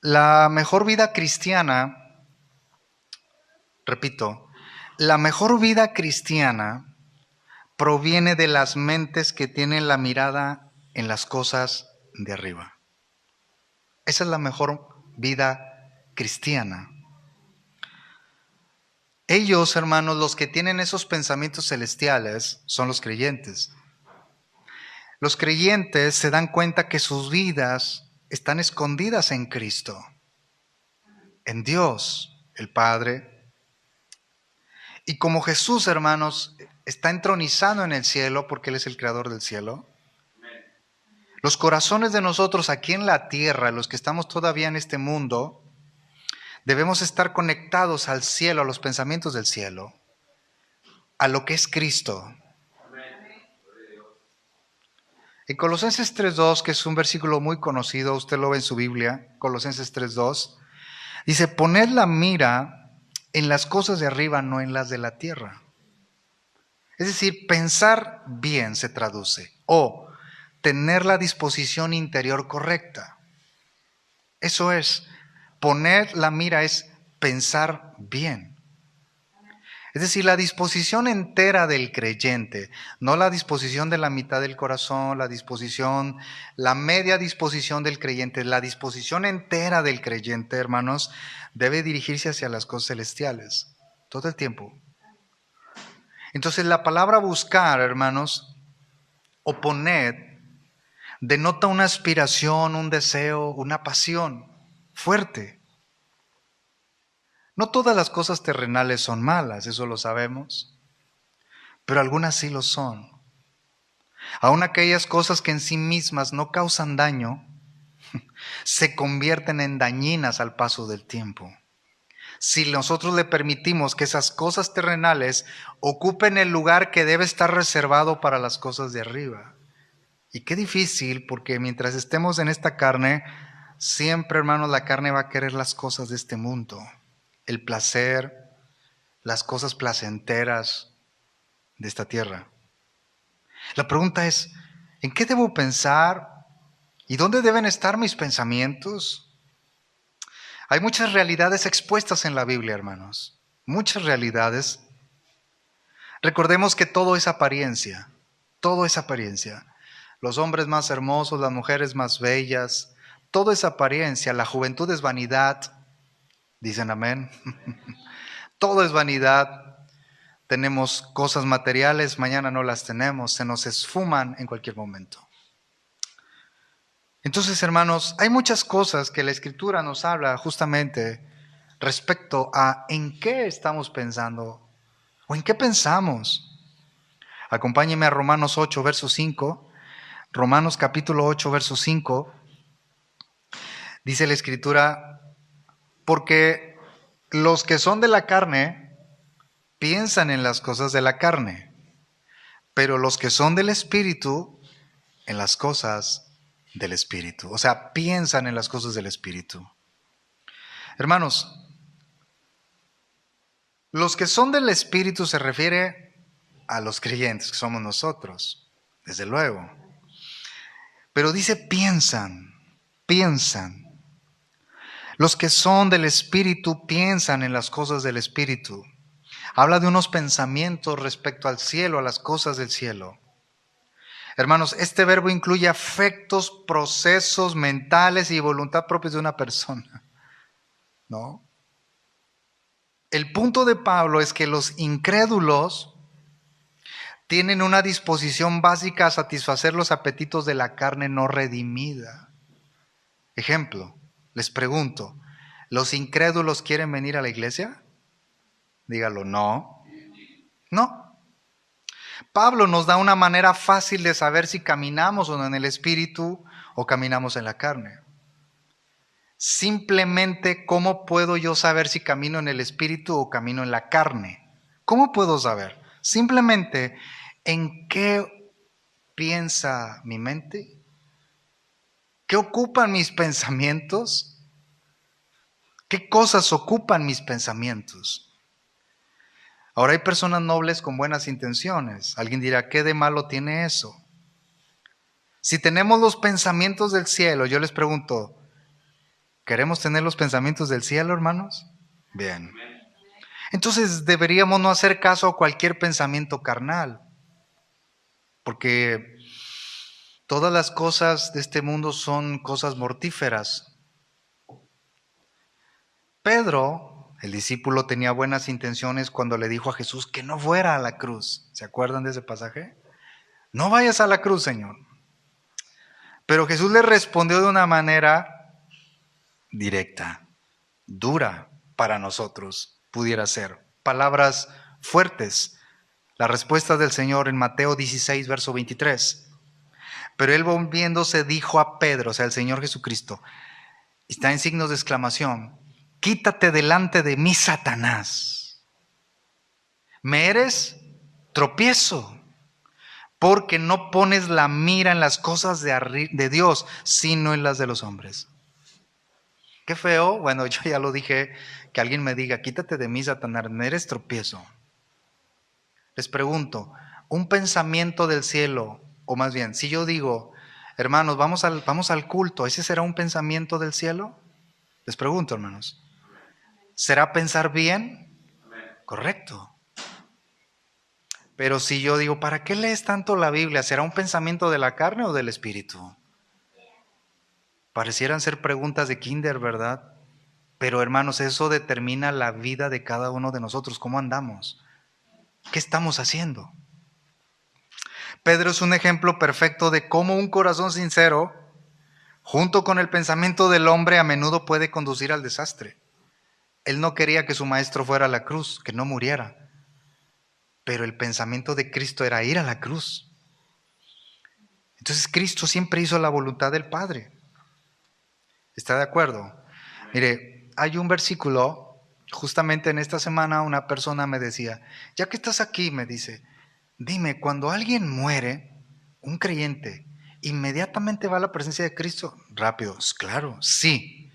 La mejor vida cristiana, repito, la mejor vida cristiana proviene de las mentes que tienen la mirada en las cosas de arriba. Esa es la mejor vida cristiana. Ellos, hermanos, los que tienen esos pensamientos celestiales son los creyentes. Los creyentes se dan cuenta que sus vidas están escondidas en Cristo, en Dios, el Padre. Y como Jesús, hermanos, está entronizado en el cielo porque Él es el creador del cielo, los corazones de nosotros aquí en la tierra, los que estamos todavía en este mundo, debemos estar conectados al cielo, a los pensamientos del cielo, a lo que es Cristo. En Colosenses 3:2, que es un versículo muy conocido, usted lo ve en su Biblia, Colosenses 3:2, dice, poned la mira en las cosas de arriba, no en las de la tierra. Es decir, pensar bien se traduce, o tener la disposición interior correcta. Eso es, poner la mira es pensar bien. Es decir, la disposición entera del creyente, no la disposición de la mitad del corazón, la media disposición del creyente, la disposición entera del creyente, hermanos, debe dirigirse hacia las cosas celestiales, todo el tiempo. Entonces la palabra buscar, hermanos, o poner, denota una aspiración, un deseo, una pasión fuerte. No todas las cosas terrenales son malas, eso lo sabemos, pero algunas sí lo son. Aun aquellas cosas que en sí mismas no causan daño, se convierten en dañinas al paso del tiempo. Si nosotros le permitimos que esas cosas terrenales ocupen el lugar que debe estar reservado para las cosas de arriba. Y qué difícil, porque mientras estemos en esta carne, siempre, hermanos, la carne va a querer las cosas de este mundo. El placer, las cosas placenteras de esta tierra. La pregunta es, ¿en qué debo pensar? ¿Y dónde deben estar mis pensamientos? Hay muchas realidades expuestas en la Biblia, hermanos. Muchas realidades. Recordemos que todo es apariencia. Todo es apariencia. Los hombres más hermosos, las mujeres más bellas. Todo es apariencia. La juventud es vanidad. Dicen amén. Todo es vanidad. Tenemos cosas materiales, mañana no las tenemos. Se nos esfuman en cualquier momento. Entonces, hermanos, hay muchas cosas que la Escritura nos habla justamente respecto a en qué estamos pensando o en qué pensamos. Acompáñeme a Romanos 8, verso 5. Romanos capítulo 8, verso 5. Dice la Escritura, porque los que son de la carne piensan en las cosas de la carne, pero los que son del Espíritu en las cosas del Espíritu. O sea, piensan en las cosas del Espíritu. Hermanos, los que son del Espíritu se refiere a los creyentes, que somos nosotros, desde luego. Pero dice piensan. Los que son del Espíritu piensan en las cosas del Espíritu. Habla de unos pensamientos respecto al cielo, a las cosas del cielo. Hermanos, este verbo incluye afectos, procesos mentales y voluntad propios de una persona, ¿no? El punto de Pablo es que los incrédulos tienen una disposición básica a satisfacer los apetitos de la carne no redimida. Ejemplo, les pregunto, ¿los incrédulos quieren venir a la iglesia? Dígalo, no. No. Pablo nos da una manera fácil de saber si caminamos o no en el Espíritu o caminamos en la carne. Simplemente, ¿cómo puedo yo saber si camino en el Espíritu o camino en la carne? ¿Cómo puedo saber? Simplemente, ¿en qué piensa mi mente? ¿Qué ocupan mis pensamientos? ¿Qué cosas ocupan mis pensamientos? Ahora hay personas nobles con buenas intenciones. Alguien dirá, ¿qué de malo tiene eso? Si tenemos los pensamientos del cielo, yo les pregunto, ¿Queremos tener los pensamientos del cielo, hermanos? Bien. Entonces deberíamos no hacer caso a cualquier pensamiento carnal, porque todas las cosas de este mundo son cosas mortíferas. Pedro, el discípulo, tenía buenas intenciones cuando le dijo a Jesús que no fuera a la cruz. ¿Se acuerdan de ese pasaje? No vayas a la cruz, Señor. Pero Jesús le respondió de una manera directa, dura para nosotros, pudiera ser. Palabras fuertes. La respuesta del Señor en Mateo 16, verso 23. Pero él volviéndose dijo a Pedro, o sea, el Señor Jesucristo, está en signos de exclamación: quítate delante de mí, Satanás. Me eres tropiezo, porque no pones la mira en las cosas de Dios, sino en las de los hombres. Qué feo, bueno, yo ya lo dije, que alguien me diga, quítate de mí, Satanás, me eres tropiezo. Les pregunto, un pensamiento del cielo, o más bien, si yo digo, hermanos, vamos al culto, ¿ese será un pensamiento del cielo? Les pregunto, hermanos, ¿será pensar bien? Correcto. Pero si yo digo, ¿para qué lees tanto la Biblia? ¿Será un pensamiento de la carne o del espíritu? Parecieran ser preguntas de kinder, ¿verdad? Pero hermanos, eso determina la vida de cada uno de nosotros, cómo andamos, qué estamos haciendo. Pedro es un ejemplo perfecto de cómo un corazón sincero, junto con el pensamiento del hombre, a menudo puede conducir al desastre. Él no quería que su maestro fuera a la cruz, que no muriera, pero el pensamiento de Cristo era ir a la cruz. Entonces Cristo siempre hizo la voluntad del Padre. ¿Está de acuerdo? Mire, hay un versículo, justamente en esta semana una persona me decía, ya que estás aquí, me dice, dime, cuando alguien muere, un creyente, ¿inmediatamente va a la presencia de Cristo? Rápido, claro, sí.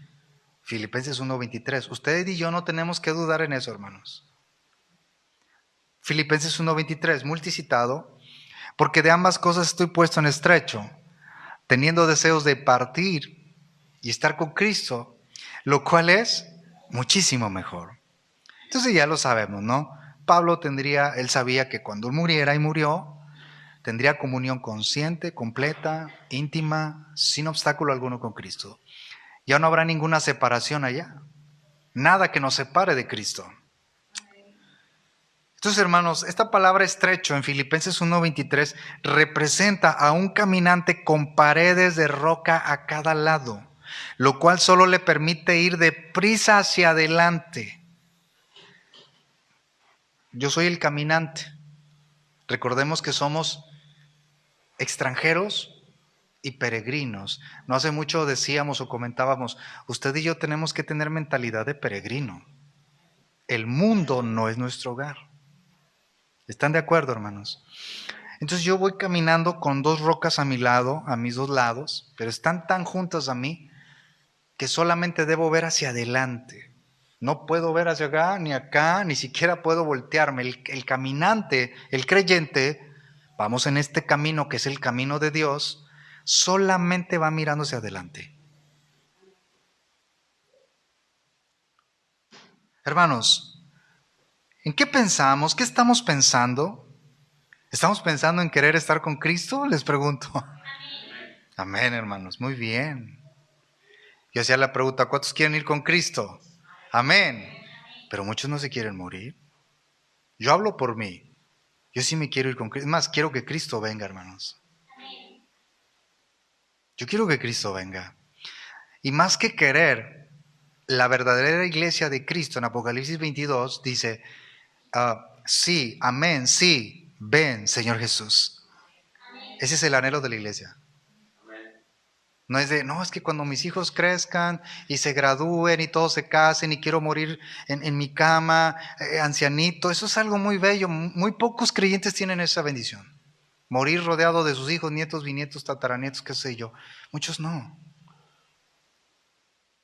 Filipenses 1:23. Ustedes y yo no tenemos que dudar en eso, hermanos. Filipenses 1:23, multicitado, porque de ambas cosas estoy puesto en estrecho, teniendo deseos de partir y estar con Cristo, lo cual es muchísimo mejor. Entonces ya lo sabemos, ¿no? Pablo él sabía que cuando él muriera y murió, tendría comunión consciente, completa, íntima, sin obstáculo alguno con Cristo. Ya no habrá ninguna separación allá, nada que nos separe de Cristo. Entonces, hermanos, esta palabra estrecho en Filipenses 1:23 representa a un caminante con paredes de roca a cada lado, lo cual solo le permite ir deprisa hacia adelante. Yo soy el caminante. Recordemos que somos extranjeros y peregrinos. No hace mucho decíamos o comentábamos, usted y yo tenemos que tener mentalidad de peregrino. El mundo no es nuestro hogar. ¿Están de acuerdo, hermanos? Entonces yo voy caminando con dos rocas a mi lado, a mis dos lados, pero están tan juntas a mí que solamente debo ver hacia adelante. No puedo ver hacia acá, ni siquiera puedo voltearme. El caminante, el creyente, vamos en este camino que es el camino de Dios, solamente va mirando hacia adelante. Hermanos, ¿en qué pensamos? ¿Qué estamos pensando? ¿Estamos pensando en querer estar con Cristo? Les pregunto. Amén, hermanos, muy bien. Yo hacía la pregunta, ¿cuántos quieren ir con Cristo? Amén. Pero muchos no se quieren morir. Yo hablo por mí. Yo sí me quiero ir con Cristo. Es más, quiero que Cristo venga, hermanos. Yo quiero que Cristo venga. Y más que querer, la verdadera iglesia de Cristo en Apocalipsis 22 dice, sí, amén, sí, ven, Señor Jesús. Ese es el anhelo de la iglesia. No es de, no, es que cuando mis hijos crezcan y se gradúen y todos se casen y quiero morir en mi cama, ancianito, eso es algo muy bello. Muy pocos creyentes tienen esa bendición. Morir rodeado de sus hijos, nietos, bisnietos, tataranietos, qué sé yo. Muchos no.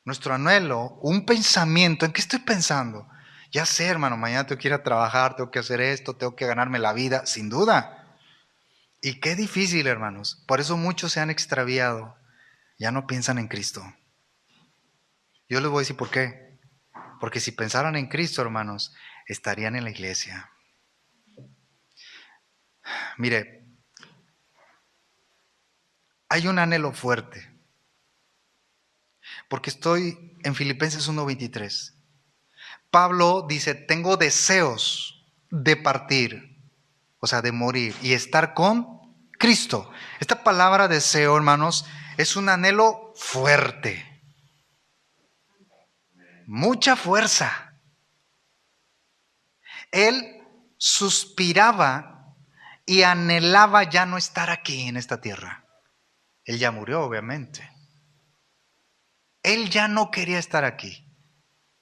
Nuestro anhelo, un pensamiento, ¿en qué estoy pensando? Ya sé, hermano, mañana tengo que ir a trabajar, tengo que hacer esto, tengo que ganarme la vida, sin duda. Y qué difícil, hermanos. Por eso muchos se han extraviado. Ya no piensan en Cristo. Yo les voy a decir por qué. Porque si pensaran en Cristo, hermanos, estarían en la iglesia. Mire, hay un anhelo fuerte. Porque estoy en Filipenses 1:23. Pablo dice, tengo deseos de partir, o sea, de morir y estar con Cristo. Esta palabra deseo, hermanos, es un anhelo fuerte. Mucha fuerza. Él suspiraba y anhelaba ya no estar aquí en esta tierra. Él ya murió, obviamente. Él ya no quería estar aquí.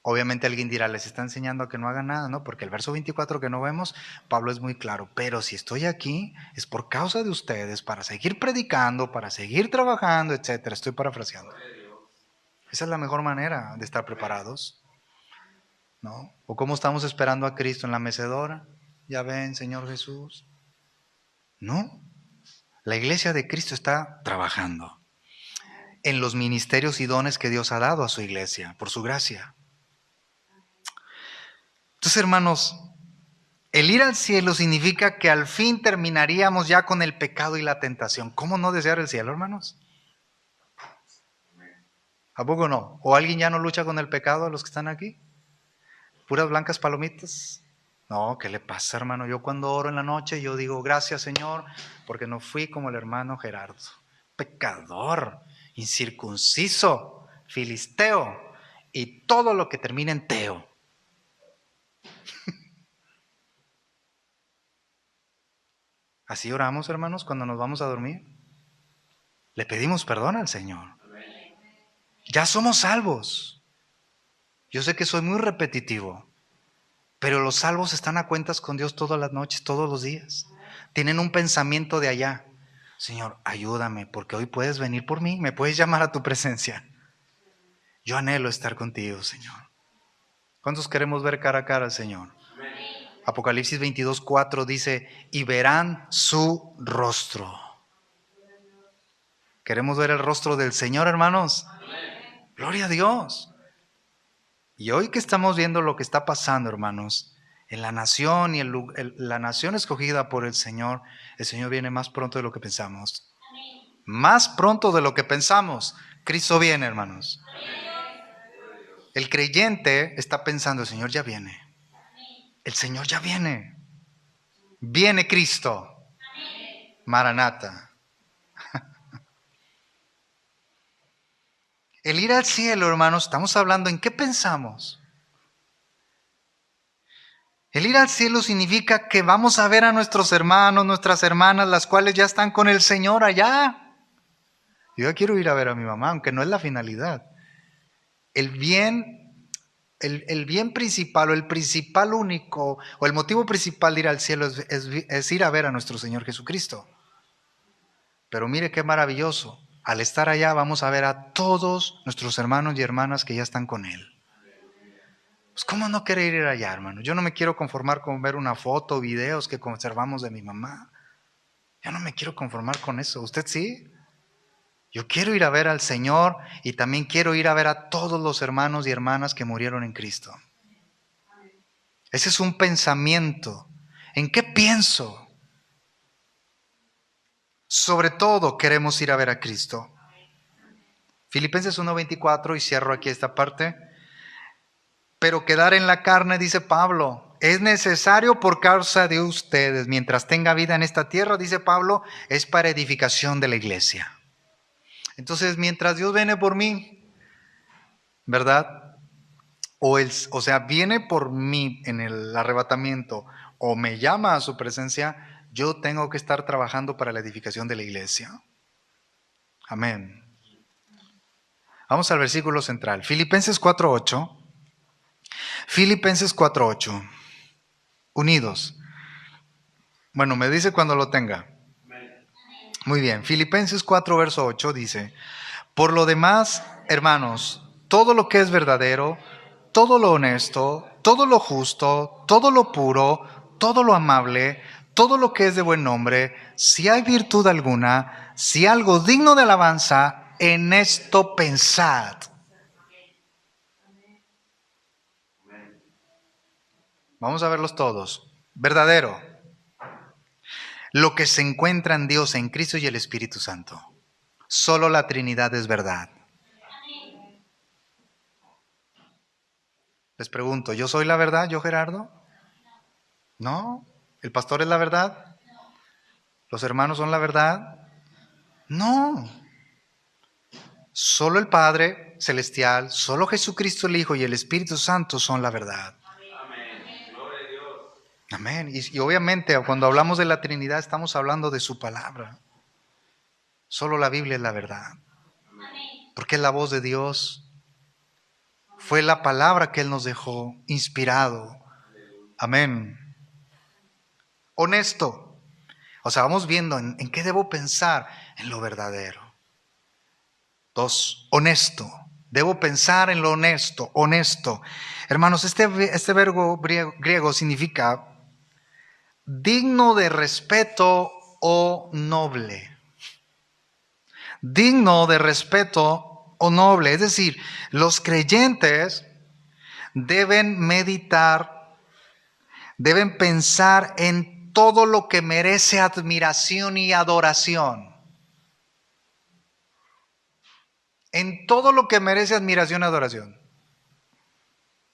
Obviamente alguien dirá, les está enseñando a que no hagan nada, ¿no? Porque el verso 24 que no vemos, Pablo es muy claro. Pero si estoy aquí, es por causa de ustedes, para seguir predicando, para seguir trabajando, etcétera. Estoy parafraseando. Esa es la mejor manera de estar preparados, ¿no? O cómo estamos esperando a Cristo en la mecedora. Ya ven, Señor Jesús. No. La iglesia de Cristo está trabajando en los ministerios y dones que Dios ha dado a su iglesia, por su gracia. Entonces, hermanos, el ir al cielo significa que al fin terminaríamos ya con el pecado y la tentación. ¿Cómo no desear el cielo, hermanos? ¿A poco no? ¿O alguien ya no lucha con el pecado a los que están aquí? ¿Puras blancas palomitas? No, ¿qué le pasa, hermano? Yo cuando oro en la noche, yo digo, gracias, Señor, porque no fui como el hermano Gerardo. Pecador, incircunciso, filisteo y todo lo que termina en teo. Así oramos, hermanos, cuando nos vamos a dormir. Le pedimos perdón al Señor. Ya somos salvos. Yo sé que soy muy repetitivo, pero los salvos están a cuentas con Dios todas las noches, todos los días. Tienen un pensamiento de allá. Señor, ayúdame, porque hoy puedes venir por mí, me puedes llamar a tu presencia. Yo anhelo estar contigo, Señor. ¿Cuántos queremos ver cara a cara al Señor? Apocalipsis 22:4 dice, y verán su rostro. ¿Queremos ver el rostro del Señor, hermanos? Gloria a Dios. Y hoy que estamos viendo lo que está pasando, hermanos, en la nación y la nación escogida por el Señor viene más pronto de lo que pensamos. Más pronto de lo que pensamos. Cristo viene, hermanos. El creyente está pensando, el Señor ya viene. El Señor ya viene. Viene Cristo. Maranata. El ir al cielo, hermanos, estamos hablando en qué pensamos. El ir al cielo significa que vamos a ver a nuestros hermanos, nuestras hermanas, las cuales ya están con el Señor allá. Yo ya quiero ir a ver a mi mamá, aunque no es la finalidad. El bien principal o el principal único o el motivo principal de ir al cielo es ir a ver a nuestro Señor Jesucristo. Pero mire qué maravilloso. Al estar allá vamos a ver a todos nuestros hermanos y hermanas que ya están con Él. Pues ¿cómo no querer ir allá, hermano? Yo no me quiero conformar con ver una foto o videos que conservamos de mi mamá. Yo no me quiero conformar con eso. ¿Usted sí? Yo quiero ir a ver al Señor y también quiero ir a ver a todos los hermanos y hermanas que murieron en Cristo. Ese es un pensamiento. ¿En qué pienso? Sobre todo queremos ir a ver a Cristo. Filipenses 1:24, y cierro aquí esta parte. Pero quedar en la carne, dice Pablo, es necesario por causa de ustedes. Mientras tenga vida en esta tierra, dice Pablo, es para edificación de la iglesia. Entonces, mientras Dios viene por mí, ¿verdad? O sea, viene por mí en el arrebatamiento o me llama a su presencia, yo tengo que estar trabajando para la edificación de la iglesia. Amén. Vamos al versículo central. Filipenses 4:8. Filipenses 4:8. Unidos. Bueno, me dice cuando lo tenga. Muy bien. Filipenses 4, verso 8 dice, por lo demás, hermanos, todo lo que es verdadero, todo lo honesto, todo lo justo, todo lo puro, todo lo amable, todo lo que es de buen nombre, si hay virtud alguna, si algo digno de alabanza, en esto pensad. Vamos a verlos todos. Verdadero. Lo que se encuentra en Dios, en Cristo y el Espíritu Santo. Solo la Trinidad es verdad. Les pregunto, ¿yo soy la verdad, yo Gerardo? No. ¿El pastor es la verdad? ¿Los hermanos son la verdad? No. Solo el Padre Celestial, solo Jesucristo el Hijo y el Espíritu Santo son la verdad. Amén. Y obviamente cuando hablamos de la Trinidad estamos hablando de su palabra. Solo la Biblia es la verdad. Porque es la voz de Dios. Fue la palabra que Él nos dejó, inspirado. Amén. Honesto. O sea, vamos viendo en qué debo pensar, en lo verdadero. 2, honesto. Debo pensar en lo honesto, honesto. Hermanos, este verbo griego significa digno de respeto o noble. Digno de respeto o noble. Es decir, los creyentes deben meditar, deben pensar en todo lo que merece admiración y adoración. En todo lo que merece admiración y adoración.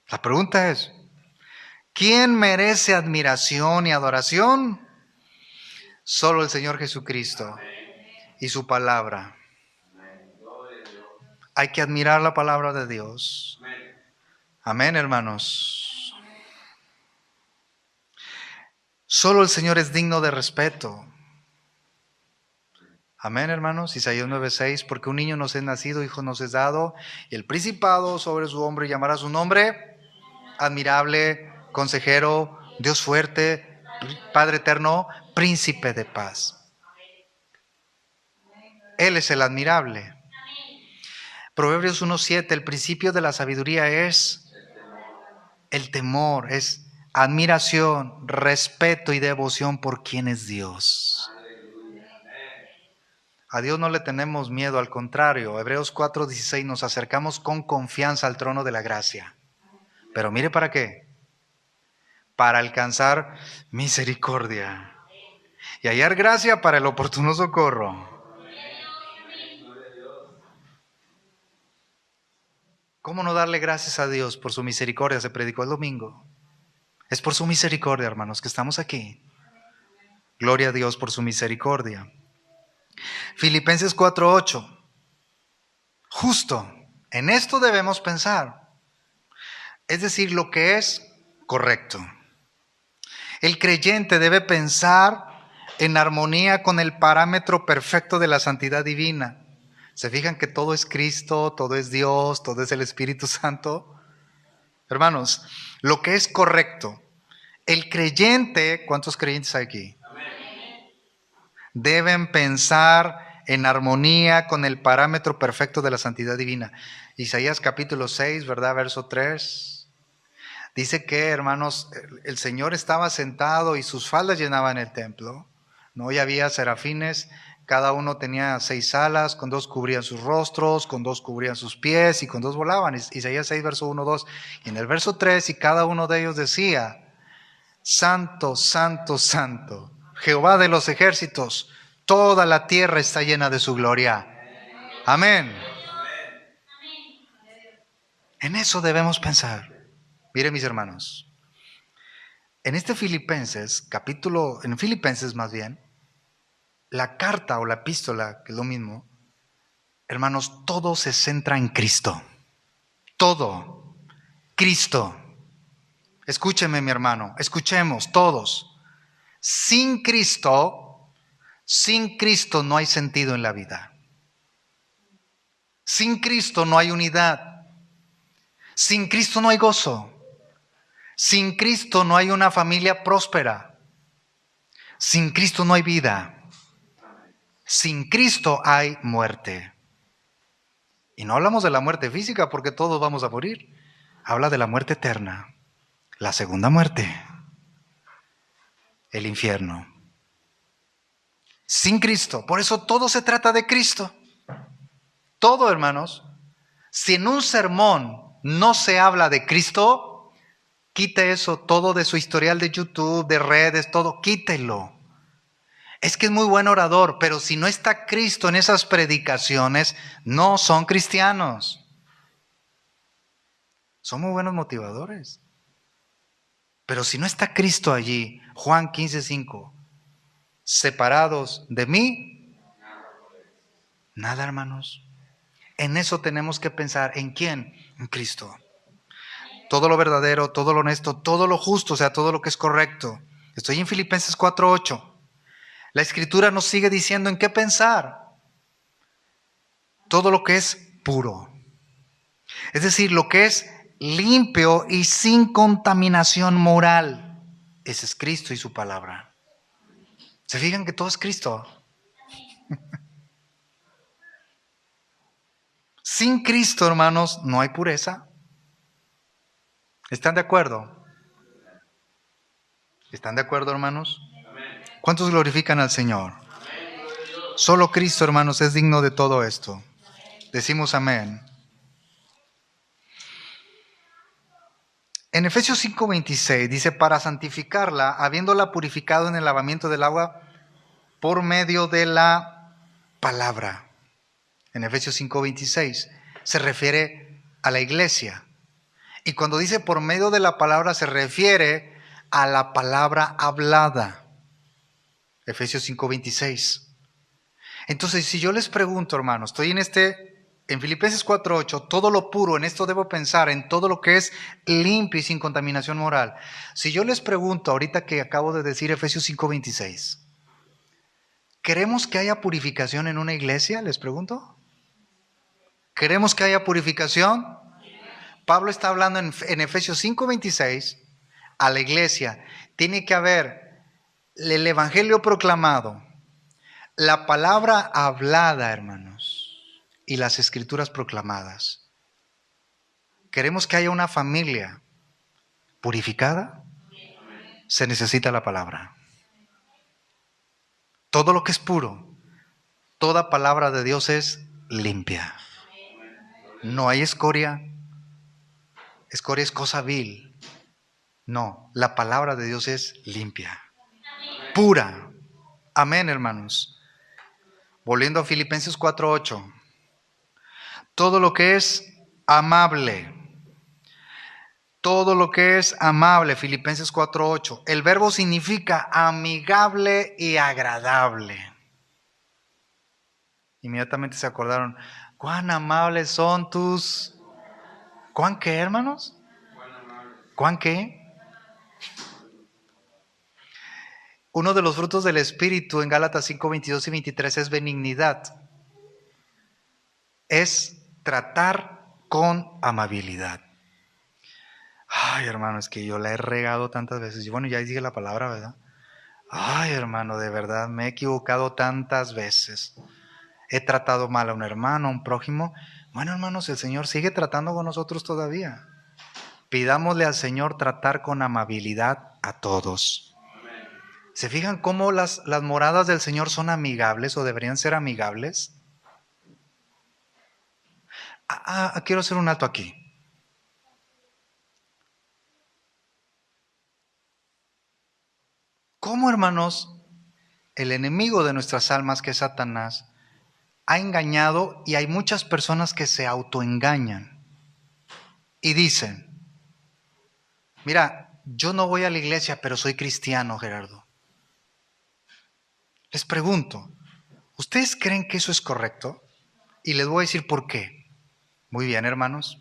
La pregunta es, ¿quién merece admiración y adoración? Solo el Señor Jesucristo y su palabra. Hay que admirar la palabra de Dios. Amén, hermanos. Solo el Señor es digno de respeto. Amén, hermanos. Isaías 9:6, porque un niño nos es nacido, hijo nos es dado, y el principado sobre su hombro, y llamará su nombre admirable, consejero, Dios fuerte, Padre eterno, príncipe de paz. Él es el admirable. Proverbios 1:7, el principio de la sabiduría es el temor, es admiración, respeto y devoción por quien es Dios. A Dios no le tenemos miedo, al contrario. Hebreos 4:16, nos acercamos con confianza al trono de la gracia. Pero mire para qué. Para alcanzar misericordia y hallar gracia para el oportuno socorro. ¿Cómo no darle gracias a Dios por su misericordia? Se predicó el domingo. Es por su misericordia, hermanos, que estamos aquí. Gloria a Dios por su misericordia. Filipenses 4:8. Justo, en esto debemos pensar. Es decir, lo que es correcto. El creyente debe pensar en armonía con el parámetro perfecto de la santidad divina. ¿Se fijan que todo es Cristo, todo es Dios, todo es el Espíritu Santo? Hermanos, lo que es correcto. El creyente, ¿cuántos creyentes hay aquí? Deben pensar en armonía con el parámetro perfecto de la santidad divina. Isaías capítulo 6, ¿verdad? Verso 3. Dice que, hermanos, el Señor estaba sentado y sus faldas llenaban el templo, ¿no? Y había serafines, cada uno tenía 6 alas, con 2 cubrían sus rostros, con 2 cubrían sus pies y con 2 volaban. Isaías 6, verso 1, 2. Y en el verso 3, y cada uno de ellos decía, Santo, Santo, Santo, Jehová de los ejércitos, toda la tierra está llena de su gloria. Amén. En eso debemos pensar. Miren, mis hermanos, en Filipenses más bien, la carta o la epístola, que es lo mismo, hermanos, todo se centra en Cristo. Todo. Cristo. Escúcheme, mi hermano, escuchemos todos. Sin Cristo no hay sentido en la vida. Sin Cristo no hay unidad. Sin Cristo no hay gozo. Sin Cristo no hay una familia próspera. Sin Cristo no hay vida. Sin Cristo hay muerte. Y no hablamos de la muerte física porque todos vamos a morir. Habla de la muerte eterna. La segunda muerte. El infierno. Sin Cristo. Por eso todo se trata de Cristo. Todo, hermanos. Si en un sermón no se habla de Cristo, Quite eso todo de su historial de YouTube, de redes, todo, quítelo. Es que es muy buen orador, pero si no está Cristo en esas predicaciones, no son cristianos. Son muy buenos motivadores. Pero si no está Cristo allí, Juan 15:5, separados de mí, nada, hermanos. En eso tenemos que pensar. ¿En quién? En Cristo. Todo lo verdadero, todo lo honesto, todo lo justo, o sea, todo lo que es correcto. Estoy en Filipenses 4:8. La Escritura nos sigue diciendo en qué pensar. Todo lo que es puro. Es decir, lo que es limpio y sin contaminación moral. Ese es Cristo y su palabra. ¿Se fijan que todo es Cristo? Sin Cristo, hermanos, no hay pureza. ¿Están de acuerdo? ¿Están de acuerdo, hermanos? ¿Cuántos glorifican al Señor? Solo Cristo, hermanos, es digno de todo esto. Decimos amén. En Efesios 5:26 dice, para santificarla, habiéndola purificado en el lavamiento del agua por medio de la palabra. En Efesios 5:26 se refiere a la iglesia. Y cuando dice por medio de la palabra se refiere a la palabra hablada. Efesios 5:26. Entonces, si yo les pregunto, hermanos, estoy en Filipenses 4:8, todo lo puro, en esto debo pensar, en todo lo que es limpio y sin contaminación moral. Si yo les pregunto, ahorita que acabo de decir Efesios 5:26, ¿queremos que haya purificación en una iglesia? Les pregunto. ¿Queremos que haya purificación? Pablo está hablando en Efesios 5:26 a la iglesia. Tiene que haber el evangelio proclamado, la palabra hablada, hermanos, y las escrituras proclamadas. ¿Queremos que haya una familia purificada? Se necesita la palabra. Todo lo que es puro, toda palabra de Dios es limpia. No hay escoria. Escoria es cosa vil. No, la palabra de Dios es limpia, pura. Amén, hermanos. Volviendo a Filipenses 4:8. Todo lo que es amable. Todo lo que es amable, Filipenses 4:8. El verbo significa amigable y agradable. Inmediatamente se acordaron, cuán amables son tus... ¿Cuán qué, hermanos? ¿Cuán qué? Uno de los frutos del Espíritu en Gálatas 5:22 y 23 es benignidad. Es tratar con amabilidad. Ay, hermano, es que yo la he regado tantas veces. Y bueno, ya dije la palabra, ¿verdad? Ay, hermano, de verdad, me he equivocado tantas veces. He tratado mal a un hermano, a un prójimo. Bueno, hermanos, el Señor sigue tratando con nosotros todavía. Pidámosle al Señor tratar con amabilidad a todos. ¿Se fijan cómo las moradas del Señor son amigables o deberían ser amigables? Quiero hacer un alto aquí. ¿Cómo, hermanos, el enemigo de nuestras almas, que es Satanás, ha engañado y hay muchas personas que se autoengañan y dicen, mira, yo no voy a la iglesia, pero soy cristiano, Gerardo? Les pregunto, ¿ustedes creen que eso es correcto? Y les voy a decir por qué. Muy bien, hermanos.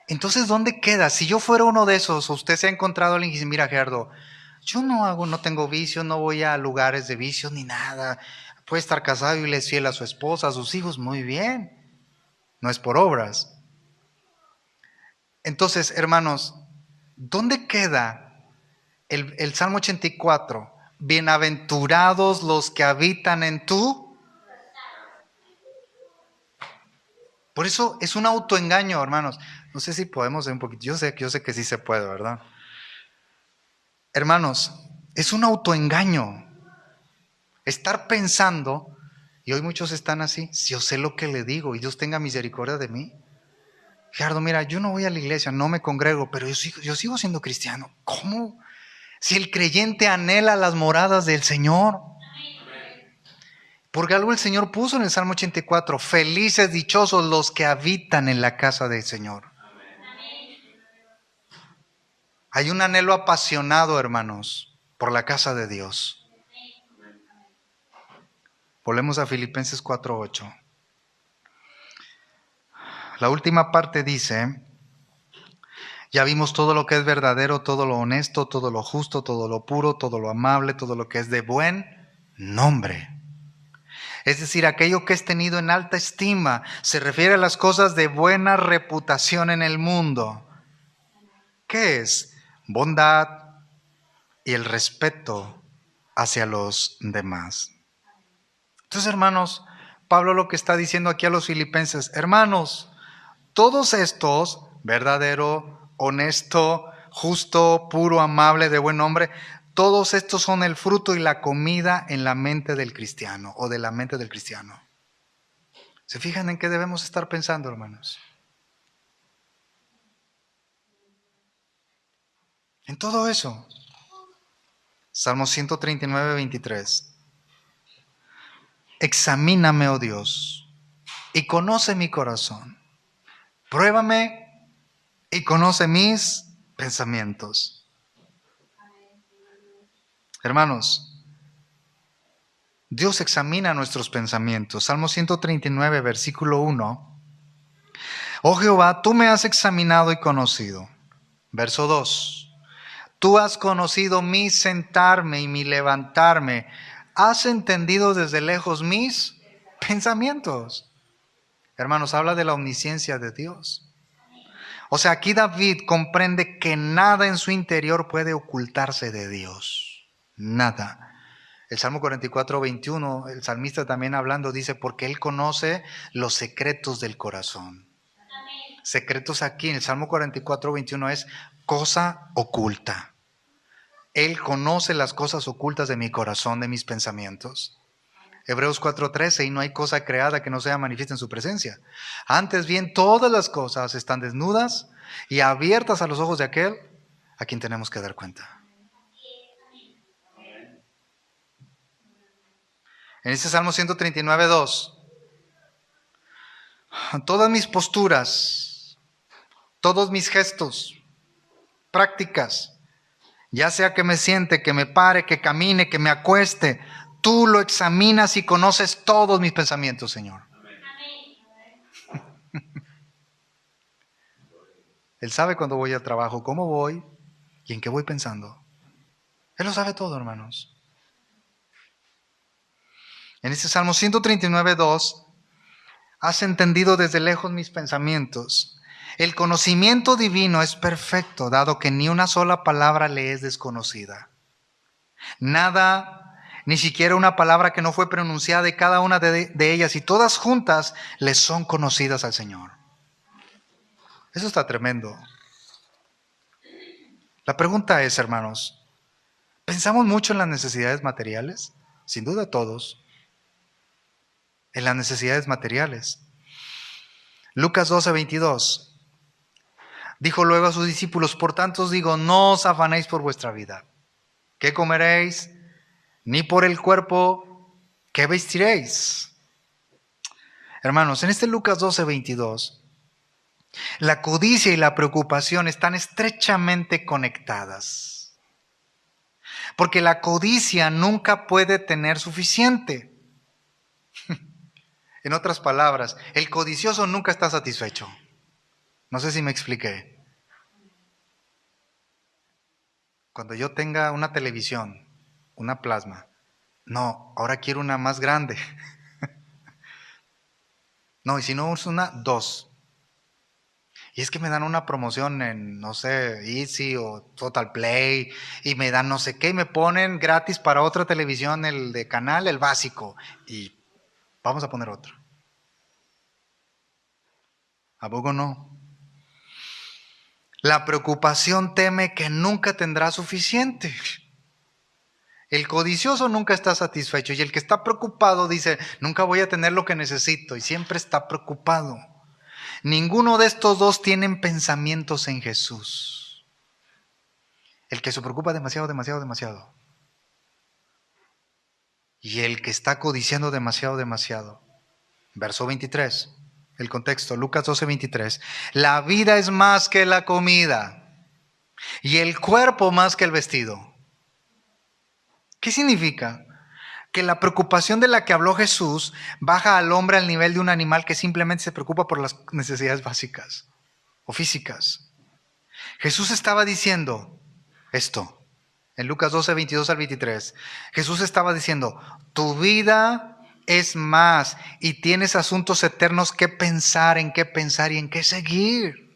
Entonces, ¿dónde queda? Si yo fuera uno de esos, o usted se ha encontrado a alguien y dice, mira, Gerardo, yo no tengo vicios, no voy a lugares de vicios ni nada. Puede estar casado y le es fiel a su esposa, a sus hijos, muy bien. No es por obras. Entonces, hermanos, ¿dónde queda el Salmo 84? Bienaventurados los que habitan en tú. Por eso es un autoengaño, hermanos. No sé si podemos ser un poquito. Yo sé que sí se puede, ¿verdad? Hermanos, es un autoengaño. Estar pensando, y hoy muchos están así, si yo sé lo que le digo y Dios tenga misericordia de mí. Gerardo, mira, yo no voy a la iglesia, no me congrego, pero yo sigo siendo cristiano. ¿Cómo? Si el creyente anhela las moradas del Señor. Porque algo el Señor puso en el Salmo 84, felices, dichosos los que habitan en la casa del Señor. Hay un anhelo apasionado, hermanos, por la casa de Dios. Volvemos a Filipenses 4:8. La última parte dice, ya vimos todo lo que es verdadero, todo lo honesto, todo lo justo, todo lo puro, todo lo amable, todo lo que es de buen nombre. Es decir, aquello que es tenido en alta estima, se refiere a las cosas de buena reputación en el mundo. ¿Qué es? Bondad y el respeto hacia los demás. Entonces, hermanos, Pablo lo que está diciendo aquí a los filipenses, hermanos, todos estos, verdadero, honesto, justo, puro, amable, de buen nombre, todos estos son el fruto y la comida en la mente del cristiano o de la mente del cristiano. ¿Se fijan en qué debemos estar pensando, hermanos? En todo eso. Salmo 139:23. Examíname, oh Dios, y conoce mi corazón. Pruébame y conoce mis pensamientos. Hermanos, Dios examina nuestros pensamientos. Salmo 139, versículo 1. Oh Jehová, tú me has examinado y conocido. Verso 2. Tú has conocido mi sentarme y mi levantarme. Has entendido desde lejos mis pensamientos. Hermanos, habla de la omnisciencia de Dios. O sea, aquí David comprende que nada en su interior puede ocultarse de Dios. Nada. El Salmo 44:21, el salmista también hablando dice, porque Él conoce los secretos del corazón. Secretos aquí en el Salmo 44:21 es cosa oculta. Él conoce las cosas ocultas de mi corazón, de mis pensamientos. Hebreos 4:13, y no hay cosa creada que no sea manifiesta en su presencia. Antes bien, todas las cosas están desnudas y abiertas a los ojos de aquel a quien tenemos que dar cuenta. En este Salmo 139:2, todas mis posturas, todos mis gestos, prácticas, ya sea que me siente, que me pare, que camine, que me acueste, tú lo examinas y conoces todos mis pensamientos, Señor. Él sabe cuando voy al trabajo, cómo voy y en qué voy pensando. Él lo sabe todo, hermanos. En este Salmo 139:2, has entendido desde lejos mis pensamientos. El conocimiento divino es perfecto, dado que ni una sola palabra le es desconocida. Nada, ni siquiera una palabra que no fue pronunciada, y cada una de ellas y todas juntas le son conocidas al Señor. Eso está tremendo. La pregunta es, hermanos, ¿pensamos mucho en las necesidades materiales? Sin duda todos. En las necesidades materiales. Lucas 12:22. Dijo luego a sus discípulos, por tanto os digo, no os afanéis por vuestra vida. ¿Qué comeréis? Ni por el cuerpo, ¿qué vestiréis? Hermanos, en este Lucas 12:22, la codicia y la preocupación están estrechamente conectadas. Porque la codicia nunca puede tener suficiente. En otras palabras, el codicioso nunca está satisfecho. No sé si me expliqué. Cuando yo tenga una televisión, una plasma, no, ahora quiero una más grande. No, y si no es una, dos. Y es que me dan una promoción en, no sé, Easy o Total Play, y me dan no sé qué, y me ponen gratis para otra televisión, el de canal, el básico, y vamos a poner otro. ¿A poco no? La preocupación teme que nunca tendrá suficiente. El codicioso nunca está satisfecho, y el que está preocupado dice, nunca voy a tener lo que necesito, y siempre está preocupado. Ninguno de estos dos tienen pensamientos en Jesús. El que se preocupa demasiado, demasiado, demasiado. Y el que está codiciando demasiado, demasiado. Verso 23, el contexto, Lucas 12, 23. La vida es más que la comida y el cuerpo más que el vestido. ¿Qué significa? Que la preocupación de la que habló Jesús baja al hombre al nivel de un animal que simplemente se preocupa por las necesidades básicas o físicas. Jesús estaba diciendo esto. En Lucas 12, 22 al 23, Jesús estaba diciendo, tu vida es más y tienes asuntos eternos que pensar, en qué pensar y en qué seguir.